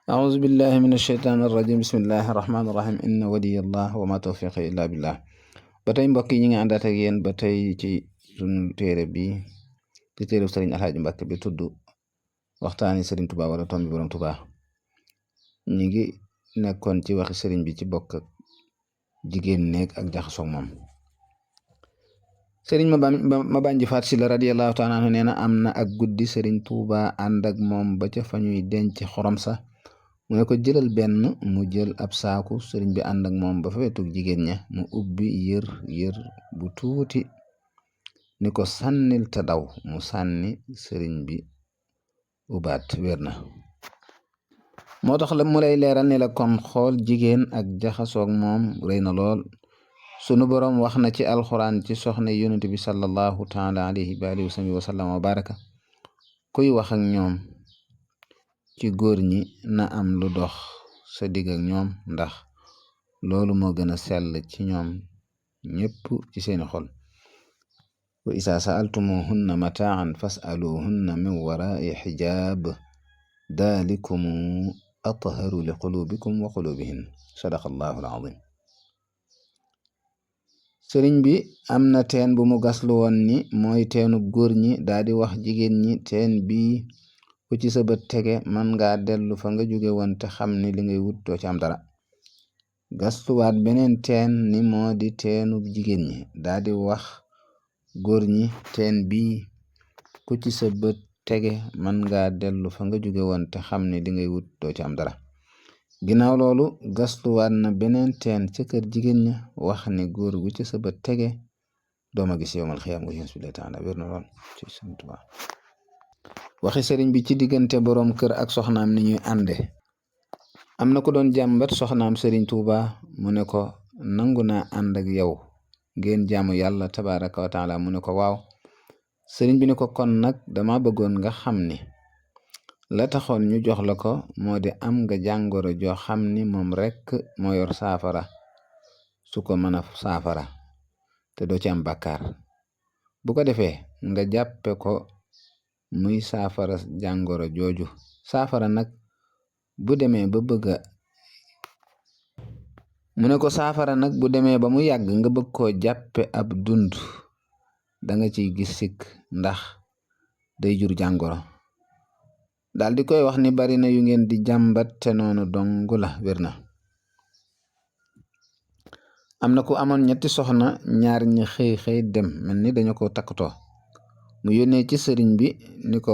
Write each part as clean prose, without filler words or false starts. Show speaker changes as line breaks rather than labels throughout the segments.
أعوذ بالله من الشيطان الرجيم بسم الله الرحمن الرحيم إن ولي الله وما توفيقي إلا بالله ba tey mbokk yi ñu ngi àndaat ak yéen ba tey ci sunu téere bi di téere Sëriñ Alxaaji Mbàkke bi tudd waxtaani Sëriñ Tuubaa wala tombi borom Tuubaa ñu ngi nekkoon ci waxi sëriñ bi ci bokk ak jigéen néeg ak jaxasoog moom sëriñ ma bànji faat si la radiyallahu taala anhu nee na am na ak guddi Sëriñ Tuubaa ànd ak moom ba ca fa ñuy denc xorom sa mu ne ko jëlal benn mu jël ab saaku sëriñ bi ànd ak moom ba fa wetug jigéen ña mu ubbi yër bu tuuti ni ko sànnil te daw mu sànni sëriñ bi ubaat wér na moo tax la mu lay leeral ne la kon xool jigéen ak jaxasoog moom rëy na lool sunu boroom wax na ci alxuraan ci soxna yonent bi sallallahu taala alayhi wa alihi wa sallam wa baraka kuy wax ak ñoom ci góor ñi na am lu dox sa digg ak ñoom ndax loolu moo gën a sell ci ñoom ñépp ci seeni xol wa isaa saaltumuhunna mataan fasaluhunna min warai xijaab dalikumu atharu li qulubikum wa qulubihin sadaqa allahu alazim sëriñ bi am na teen bu mu gaslu woon ni mooy teenu góor ñi daldi wax jigéen ñi teen bii ku ci sa bët tege man ngaa dellu fa nga jóge woon te xam ni li ngay wut doo ci am dara gastuwaat beneen teen ni moo di teenu jigéen ñi daldi wax góor ñi teen bii ku ci sa bët tege man ngaa dellu fa nga jóge woon te xam ni li ngay wut doo ci am dara ginnaaw loolu gastuwaat na beneen teen ca kër jigéen ña wax ni góor gu ci sa bët tege dooma gis yowmal xiyaam nga yéen subhanahu wa taala wér na lool ci Sëriñ Tuubaa waxi sëriñ bi ci diggante boroom kër ak soxnaam ni ñuy ànde am na ko doon jàmbat soxnaam Sëriñ Tuubaa mu ne ko nangu naa ànd ak yow ngeen jaamu yàlla tabaraka wa taala mu ne ko waaw sëriñ bi ne ko kon nag dama bëggoon nga xam ni la taxoon ñu jox la ko moo di am nga jàngoro joo xam ni moom rekk moo yor saafara su ko mën a saafara te doo ci am bàkkaar bu ko defee nga jàppe ko muy saafara jàngoro jooju saafara nag bu demee ba mu ne ko saafara nag bu demee ba mu yàgg nga bëgg koo jàppe ab dund danga ciy gis sikk ndax day jur jàngoro daal di koy wax ni bari na yu ngeen di jàmbat te noonu dong la wér na am na ku amoon ñetti soxna ñaar ñi xëy dem mel ni dañu ko takkatoo mu yónnee ci sëriñ bi ni ko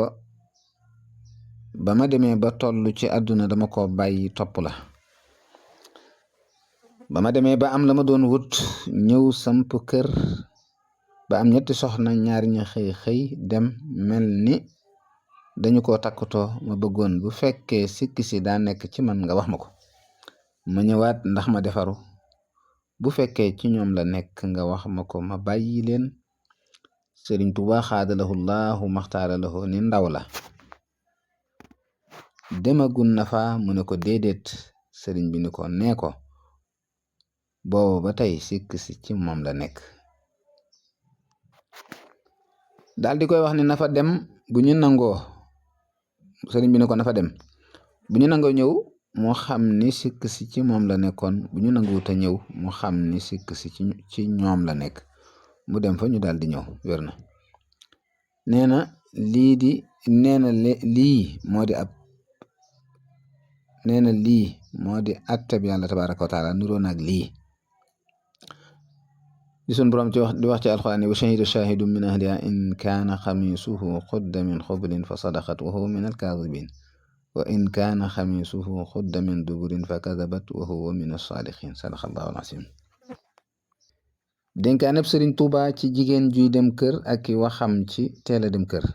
ba ma demee ba toll ci àdduna dama ko bàyyi topp la ba ma demee ba am la ma doon wut ñëw samp kër ba am ñetti soxna ñaar ñi xëy dem mel ni dañu ko takkatoo ma bëggoon bu fekkee sikki si daa nekk ci man nga wax ma ko ma ñëwaat ndax ma defaru bu fekkee ci ñoom la nekk nga wax ma ko ma bàyyi leen Sëriñ Tuubaa xaadalahu llahu maxtaara lahu ni ndaw la demagun na fa mu ne ko déedéet sëriñ bi ni ko nee ko booba ba tey sikk si ci moom la nekk daal di koy wax ni na fa dem bu ñu nangoo sëriñ bi ni ko na fa dem bu ñu nangoo ñëw moo xam ni sikk si ci moom la nekkoon bu ñu nanguwut a ñëw moo xam ni sikk si ci ñoom la nekk mu dem fa ñu daal di ñëw wér na nee na lii moo di attab yàlla tabaraka wa taala nuroo naag lii di sun boroom di wax ci alxuraan wa shahida shahidu min ahliha in kaana xamisuhu xudda min xublin fa sadaqat wa huwa min alkaadibin wa in kaana xamisuhu xudda min duburin fa kadabat wa huwa min alsaadiqin sadaqa allahu alazim dénkaaneb Sëriñ Tuubaa ci jigéen juy dem kër ak i waxam ci teela dem kër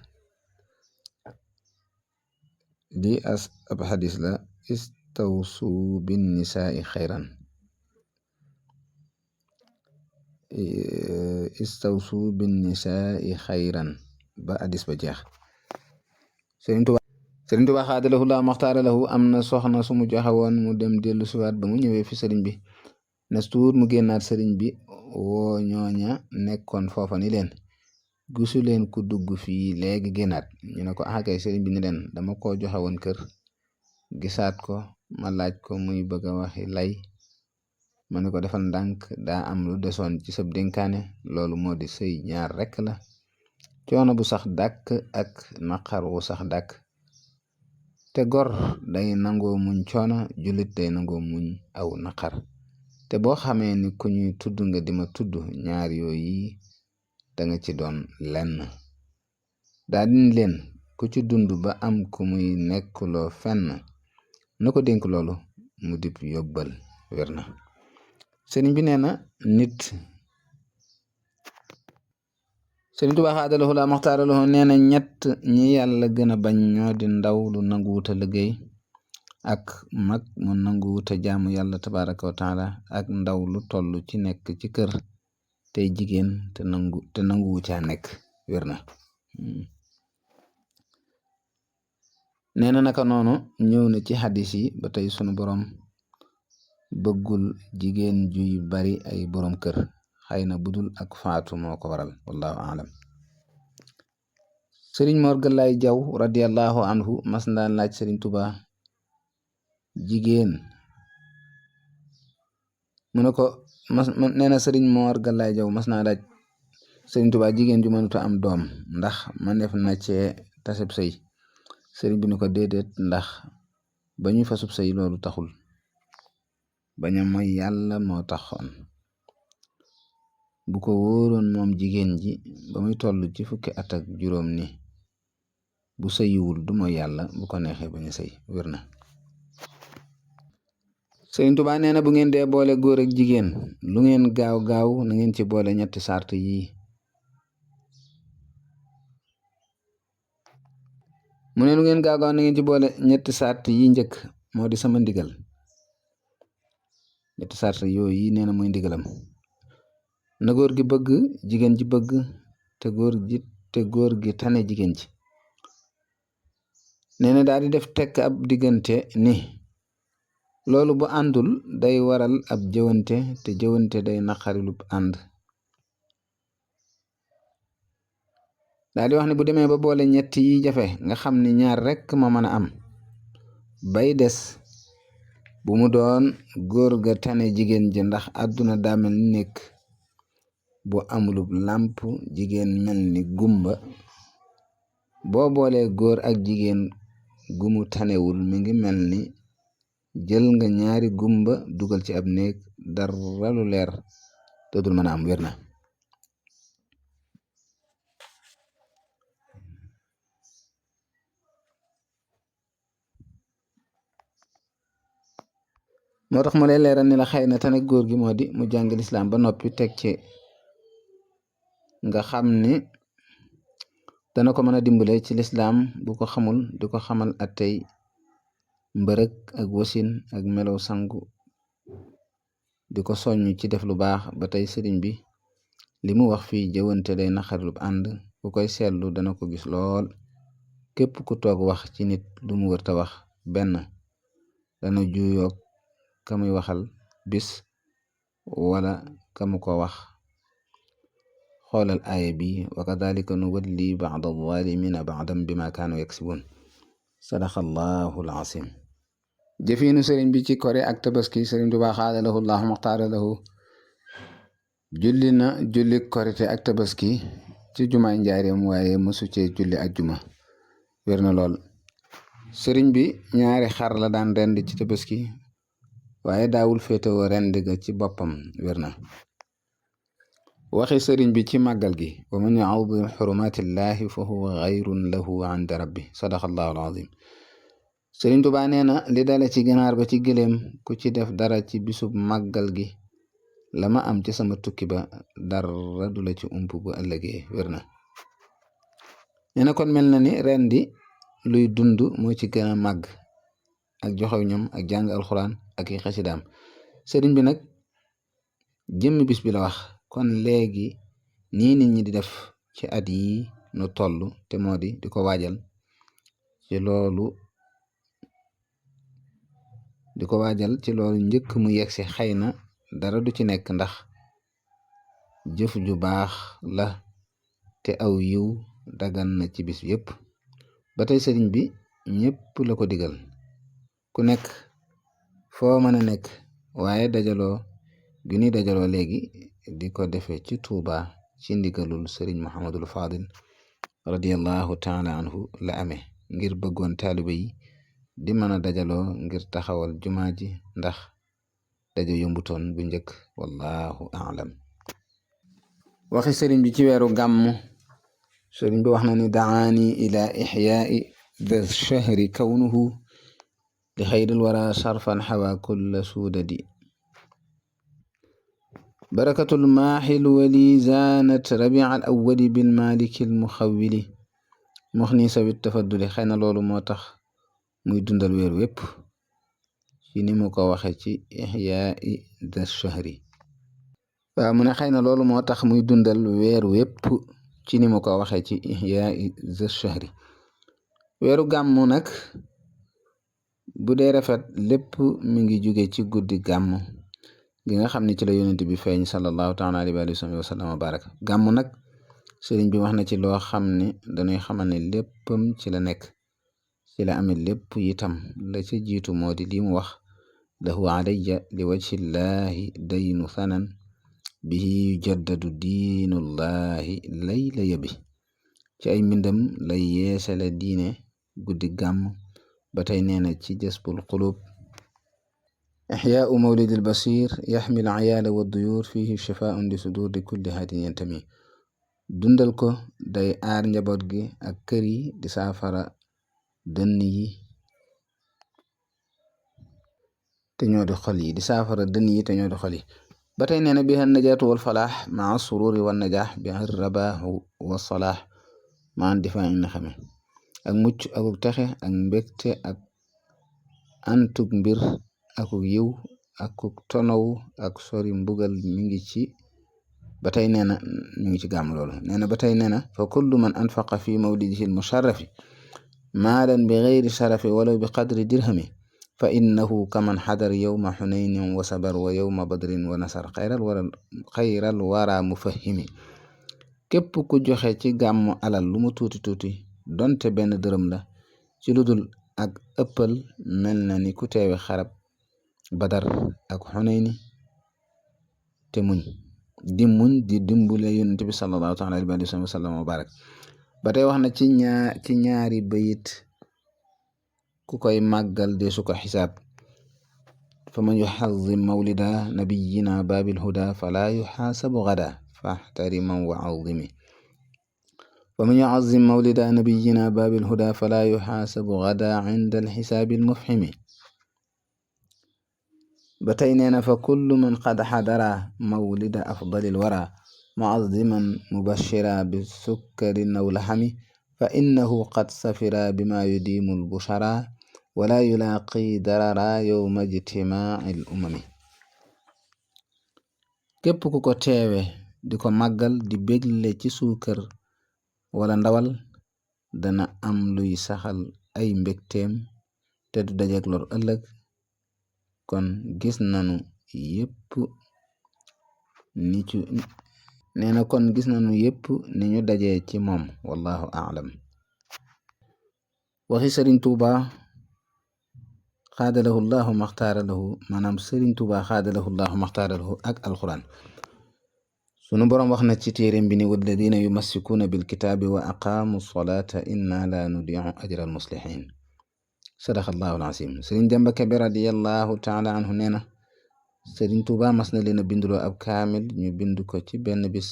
lii ab xadis la istawsu bin nisaai xayran ba hadis ba jeex Sëriñ Tuubaa xaadalahu laa maxtaara lahu am na soxna su mu joxe woon mu dem dellu siwaat ba mu ñëwee fi sëriñ bi nes tuut mu génnaat sëriñ bi woo ñooña nekkoon foofa ni leen gisu leen ku dugg fii léegi génnaat ñu ne ko kay sëriñ bi ni leen dama ko joxe woon kër gisaat ko ma laaj ko muy bëgg a waxi lay ma ne ko defal ndànk daa am lu desoon ci sab dénkaane loolu moo di sëy ñaar rekk la coono bu sax dàkk ak naqar wu sax dàkk te gor day nangoo muñ coono jullit day nangoo muñ aw naqar te boo xamee ni ku ñuy tudd nga di ma tudd ñaar yooyu danga ci doon lenn daa din leen ku ci dund ba am ku muy nekkuloo fenn na ko dénk loolu mu dib yóbbal wér na sëriñ bi nee na nit sëriñ Tuubaa xaadalahu laa maxtaaralahu nee na ñett ñi yàlla gën a bañ ñoo di ndaw lu nanguwuta liggéey ak mag mu nanguwuta jaamu yàlla tabaraka wa taala ak ndaw lu toll ci nekk ci kër tey jigéen te nanguwu caa nekk wér na nee na naka noonu ñëw na ci xadis yi ba tey sunu borom bëggul jigéen juy bari ay borom kër xëy na budul ak faatu moo ko waral wallahu aalam sëriñ Mor Galaay Jaw radiallahu anhu mas daan laaj sëriñ Tuubaa jigéen mu ne ko nee na sëriñ Mor Galaay Jaw mas naa laaj sëriñ Tuubaa jigéen ju mënuta am doom ndax manef na cee taseb sëy sëriñ bi ne ko déedéet ndax ba ñuy fasub sëy loolu taxul baña mooy yàlla moo taxoon bu ko wóoroon moom jigéen ji ba muy toll ci fukki at ak juróom ni bu sëyiwul du mooy yàlla bu ko neexee baña sëy wér na sëriñ Tuubaa nee na bu ngeen dee boole góor ak jigéen lu ngeen gaaw gaaw na ngeen ci boole ñetti sart yi mu ne lu ngeen gaaw gaaw na ngeen ci boole ñetti sart yi njëkk moo di sama ndigal ñetti sart yooyu yi nee na mooy ndigalam na góor gi bëgg jigéen ji bëgg te góor gi tane jigéen ji nee na daal di def tekk ab diggante ni loolu bu àndul day waral ab jëwante te jëwante day naqarilub ànd daal di wax ne bu demee ba boole ñett yi jafe nga xam ni ñaar rekk ma mën a am bay des bu mu doon góor ga tane jigéen ji ndax àdduna daa mel ni nekk bu amulub làmp jigéen mel ni gumba boo boolee góor ak jigéen gumu tanewul mi ngi mel ni jël nga ñaari gumba dugal ci ab néeg dara lu leer te dul mën a am wér na moo tax mu lay leeral ni la xëy na tane góor gi moo di mu jàng lislaam ba noppi teg ci nga xam ni dana ko mën a dimbale ci lislaam bu ko xamul di ko xamal attey mbërëg ak wasin ak melow sangu di ko soññ ci def lu baax ba tey sëriñ bi li mu wax fii jëwante day naqarilub ànd ku koy seetlu dana ko gis lool képp ku toog wax ci nit lu mu wërta wax benn dana juyoog ka muy waxal bis wala ka mu ko wax xoolal aaya bi wa kadalika nuwalli ba'da zalimina ba'dan bima kaanu yaksibun sadaqallahu alazim jëfiinu sëriñ bi ci kore ak tabaski sëriñ Tuubaa xaadalahu allahu maxtaara lahu julli na julli korite ak tabaski ci jumaay njaareem waaye mësu cee julli ak juma wér na lool sëriñ bi ñaari xar la daan rend ci tabaski waaye daawul féetewoo rend ga ci boppam wér na waxi sëriñ bi ci màggal gi wa man yu'azzim xurumatillahi fa huwa xayrun lahu inda rabbi sadaqallahu alazim sëriñ Tuubaa nee na li dale ci ganaar ba ci gëléem ku ci def dara ci bisub màggal gi la ma am ci sama tukki ba dara du la ci ump bu ëllëgee wér na nee na kon mel na ni rendi luy dund moo ci gën a màgg ak joxew ñoom ak jàng alxuraan ak i xasidaam sëriñ bi nag jëmmi bis bi la wax kon léegi nii nit ñi di def ci at yi nu toll te moo di ko waajal ci loolu njëkk mu yegsi xëy na dara du ci nekk ndax jëf ju baax la te aw yiw dagan na ci bis yépp ba tey sëriñ bi ñépp la ko digal ku nekk foo mën a nekk waaye dajaloo gi ni dajaloo léegi di ko defee ci Tuuba ci ndigalul Sëriñ Muhammadul Fadil radiyallahu taala anhu la amee ngir bëggoon taalibe yi di mën a dajaloo ngir taxawal jumaa ji ndax daje yombutoon bu njëkk wallahu aalam. waxi sëriñ bi ci weeru gàmmu. sëriñ bi wax na ni daani ila ixyaai da shahri kawnuhu li xayril wara sarfan xawa kulla suudadi barakatul maaxil wali zaanat rabia al awwali bil maliki al muxawili mox ni sawit tafadduli. xëy na loolu moo tax muy dundal weer wépp ci ni mu ko waxe ci ixyaai da shahri. waaw mu ne xëy na loolu moo tax muy dundal weer wépp ci ni mu ko waxee ci ihyaai za shahri. weeru gàmmu nag bu dee rafet lépp mi ngi jóge ci guddi gàmmu gi nga xam ne ci la yonent bi feeñ sallallahu taala alayhi wa sallam wa baraka. gàmmu nag sëriñ bi wax na ci loo xam ne dañuy xamal ne léppam ci la nekk, ci la amee lépp itam. la ca jiitu moo di li mu wax lahu alayya li wajhillahi daynu sanan bihi yujaddadu diinullahi layla yabi. ci ay mbindam lay yeesale diine guddi gàmm. ba tey nee na ci jasbul qulub ixyaau mawlidil basir yaxmil ayaala wa duyur fihi shifaun li sudur di kulli haadin yantami. dundal ko day aar njaboot gi ak kër yi di saafara dënn yi te ñoo di xol yi ba tey nee na biha najaatu wal falaax maa sururi wa najaax biha rabaaxu wa salaax maa difaa in xame. ak mucc akuk texe ak mbégte ak antug mbir akuk yiw akuk tonow ak sori mbugal mi ngi ci ba tey nee na mi ngi ci gàmm loolu. nee na ba tey nee na fa kullu man anfaqa fi mawlidihi al musharrafi maalan bi gayri sharafi walaw bi qadri dirhami fa innahu kaman xadar yowma xunaynin wa sabar wa yowma badrin wa nasar xayral wara mufahimi. képp ku joxe ci gàmmu alal lu mu tuuti tuuti donte benn dërëm la ci lu dul ak ëppal mel na ni ku teewe xarab badar ak xunayni te muñ di dimbule yonent bi sallallahu taala alayhi wa sallam wa barak. ba tey wax na ci ñaari bayit ku koy màggal de su ko xisaab fa man yuxazim mawlida nabiyina babil huda fala yuxaasabu gada faxtariman wa azimi. ومن يعظم مولد نبينا باب الهدى فلا يحاسب غدا عند الحساب المفحم. بتيننا فكل من قد حضر مولد أفضل الورى معظما مبشرا بالسكر أو لحم فإنه قد سفر بما يديم البشرى ولا يلاقي دررا يوم اجتماع الأمم. képp ku ko teewe di ko màggal di bégle ci suukar wala ndawal dana am luy saxal ay mbégteem te du dajeek lor ëllëg. kon gis nanu yépp ni ñu dajee ci moom wallahu aalam. waxi sëriñ tuuba xaadalahu llahu maxtaara lahu maanaam sëriñ tuuba xaadalahu llahu maxtaara lahu ak alquran. sunu boroom wax na ci téeréem bi ni walladina yumassikuuna bilkitaabi wa aqaamu solata inna la nudiu ajra almuslihin. sadaqa allahu alazim. sëriñ Demba Kebe radiallahu taala anhu nee na sëriñ Tuuba mas na leen a binduloo ab kaamil ñu bind ko ci benn bis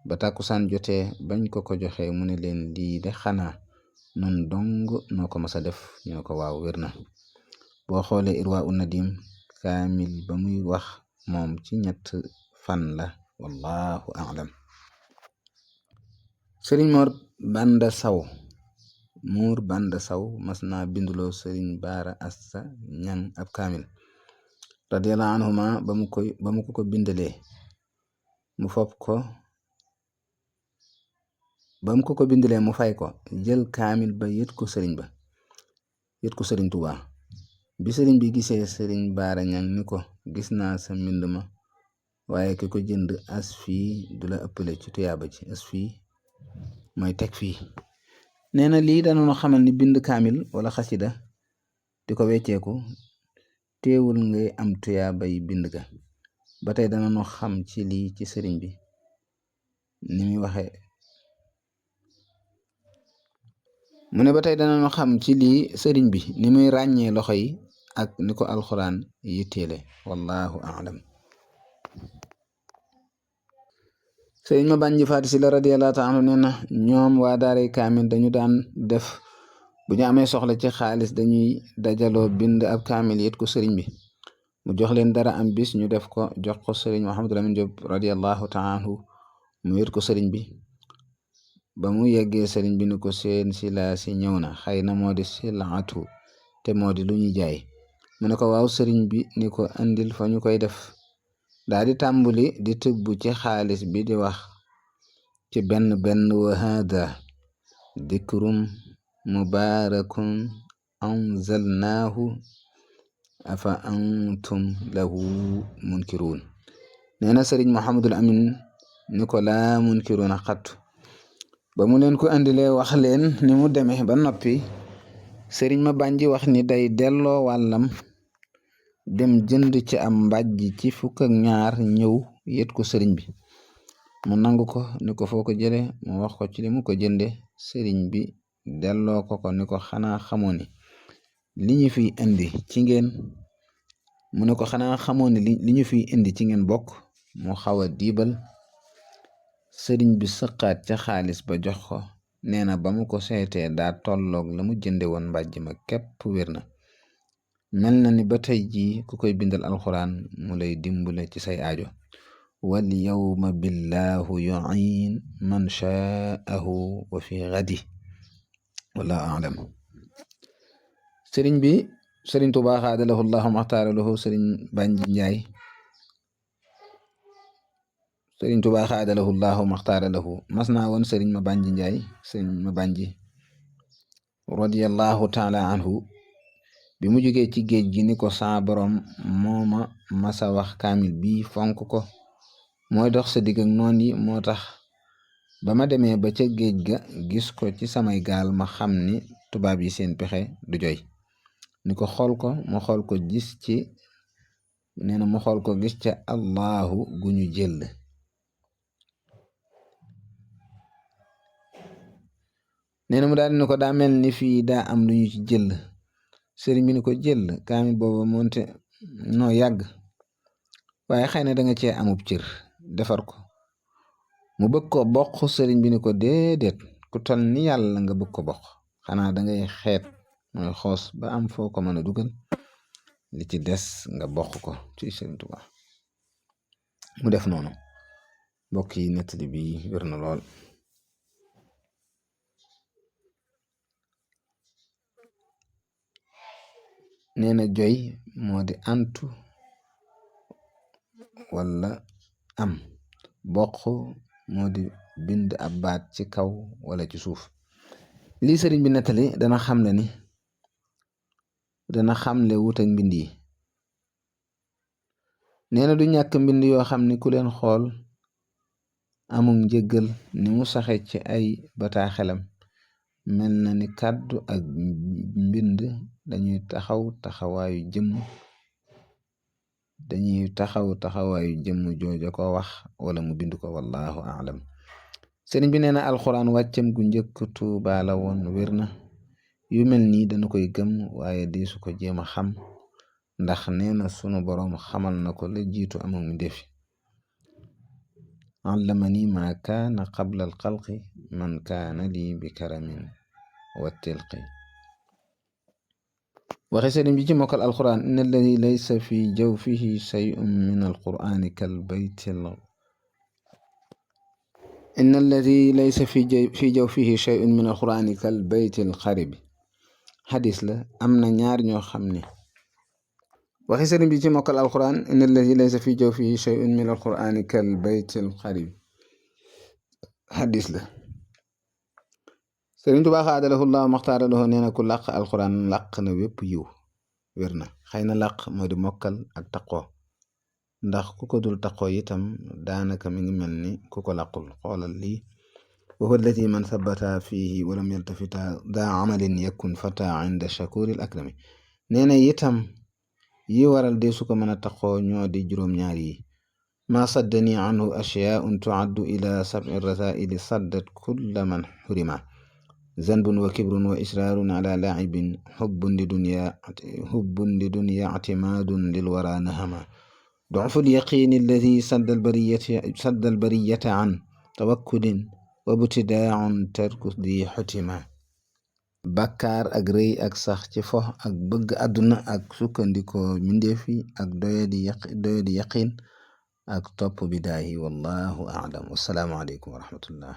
ba tàkkusaan jotee bañ ko joxe mu ne leen lii de xanaa nun dong noo ko mas a def ñu ne ko waaw wér na. boo xoolee irwa u nadim kaamil ba muy wax moom ci 3 fan la wallahu a'lam. sëriñ Mor Banda Saw mas naa binduloo sëriñ Baara Assa Ñang ab kaamil radiyallahu anhuma ba mu ko bindalee mu fay ko jël kaamil ba yët ko sëriñ Tuubaa. bi sëriñ bi gisee sëriñ Baara Ñang ni ko gis naa sa mbind ma waaye ki ko jënd as fii du la ëppale ci tuyaaba ci as fii mooy teg fii. nee na lii danoonu xamal ni bind kaamil wala xasida di ko wecceeku teewul ngay am tuyaabay bind ga. ba tey danañu xam ci lii ci sëriñ bi ni muy waxe mu ne ba tey danañu xam ci lii sëriñ bi ni muy ràññee loxo yi ak ni ko alxuraan yitteele. wallahu a'lam. sëriñ ma bànji faati si la radiyallahu taala anhu nee na ñoom waa daaray kaamil dañu daan def bu ñu amee soxla ci xaalis dañuy dajaloo bind ab kaamil yit ko sëriñ bi mu jox leen dara am bis ñu def ko jox ko sëriñ Mouhamadou Lamine Diop radiyallahu taala anhu mu yit ko sëriñ bi. ba mu yeggee sëriñ bi ni ko seen sila si ñëw na, xëy na moo di silaatu te moo di lu ñuy jaay. mu ne ko waaw. sëriñ bi ni ko andil fa ñu koy def. daa di tàmbuli di tëbb ci xaalis bi di wax ci benn benn wa hada dikrum mubarakun anzalnaahu afa antum lahu munkiruun. nee na sëriñ Mouhamadul Amin ni ko laa munkiruuna xattu. ba mu leen ko andilee wax leen ni mu demee ba noppi sëriñ ma bànji wax ni day delloo wàllam dem jënd ci am mbàjj ci 12 ñëw yët ko sëriñ bi. mu nangu ko ni ko foo ko jële mu wax ko ci li mu ko jënde. sëriñ bi delloo ko ni ko xanaa xamoo ni li ñu fiy indi ci ngeen mu ne ko xanaa xamoo ni li ñu fiy indi ci ngeen bokk. mu xaw a diibal. sëriñ bi sëqaat ca xaalis ba jox ko. nee na ba mu ko seetee daa tolloog la mu jënde woon mbàjj ma képp wér na. mel na ni ba tey jii ku koy bindal alxuraan mu lay dimbale ci say aajo. wal yawma billahu yu'in man sha'ahu wa fi ghadi. wallahu a'lam. sëriñ bi sëriñ Tuubaa xaadalahu llahu maxtaara lahu sëriñ Bànji Njaay sëriñ Tuubaa xaadalahu llahu maxtaara lahu mas naa woon sëriñ ma Bànji Njaay sëriñ ma Bànji radiyallahu taala anhu bi mu jógee ci géej gi ni ko saa borom mooma masa wax kaamil bi fonk ko mooy dox sa digg ak noon yi moo tax ba ma demee ba ca géej ga gis ko ci samay gaal ma xam ni tubaab yi seen pexe du joy. ni ko xool ko mu xool ko gis ci nee na mu xool ko gis ca allahu gu ñu jël. nee na mu daal ni ko daa mel ni fii daa am lu ñu ci jël. sëriñ bi ni ko jël kaamil booba moonte noo yàgg waaye xëy na danga cee amub cër defar ko. mu bëgg ko bokk. sëriñ bi ni ko déedéet ku tol ni yàlla nga bëgg ko bokk xanaa dangay xeet mooy xoos ba am foo ko mën a dugal li ci des nga bokk ko ci sëriñ Tuubaa. mu def noonu. mbokk yi nettali bi wér na lool. nee na joy moo di antu wala am. bokk moo di bind ab baat ci kaw wala ci suuf. lii sëriñ bi nettali dana xamle wut ak mbind yi. nee na du ñàkk mbind yoo xam ni ku leen xool amul njëggal ni mu saxe ci ay bataaxelam mel na ni kàddu ak mbind dañuy taxaw taxawaayu jëmm jooja ko wax wala mu bind ko. wallahu a'lam. sëriñ bi nee na alxuraan wàccam gu njëkk Tuubaa la woon wér na. yu mel nii dana koy gëm waaye di su ko jéem a xam ndax nee na sunu boroom xamal na ko la jiitu amul mu defi. allamani ma kaana qabla alxalqi man kaana lii bi karamin wa tilqi. waxe sëriñ bi ci mokkal alquran inna alladi laysa fi jawfihi shay'un min alqurani kal baytil inna alladi laysa fi jawfihi shay'un min alqurani kal baytil xaribi. xadis la. am na ñaar ñoo xam ne waxe sëriñ bi ci mokkal alquran inna alladi laysa fi jawfihi shay'un min alqurani kal baytil xaribi. xadis la. sëriñ Tuubaa xaadalahu llahu maxtaara lahu nee na ku làq alquran làq na wépp yiw. wér na. xëy na làq moo di mokkal ak taqoo ndax ku ko dul taqoo itam daanaka mi ngi mel ni ku ko làqul. xoolal lii wa huwa allati man sabata fihi walam yaltafita daa amalin yakun fata inda shakuril akrami. nee na itam yi waral de su ko mën a taxoo ñoo di juróom-ñaar yi ma saddani anhu ashyaun tuaddu ila sab'i rasaili saddat kulla man xurima zanbun wa kibrun wa israarun ala laacibin hubbun li dunya ictimaadun lil wara nahama ضعف اليقين الذي سد البرية عن توكل وابتداع ترك ذي حتما bàkkaar ak rëy ak sax ci fox ak bëgg àdduna ak sukkandikoo mindeefi ak doyadi yaqin ak topp bidaayi wallahu a'lam wassalaamu aleykum wa rahmatullah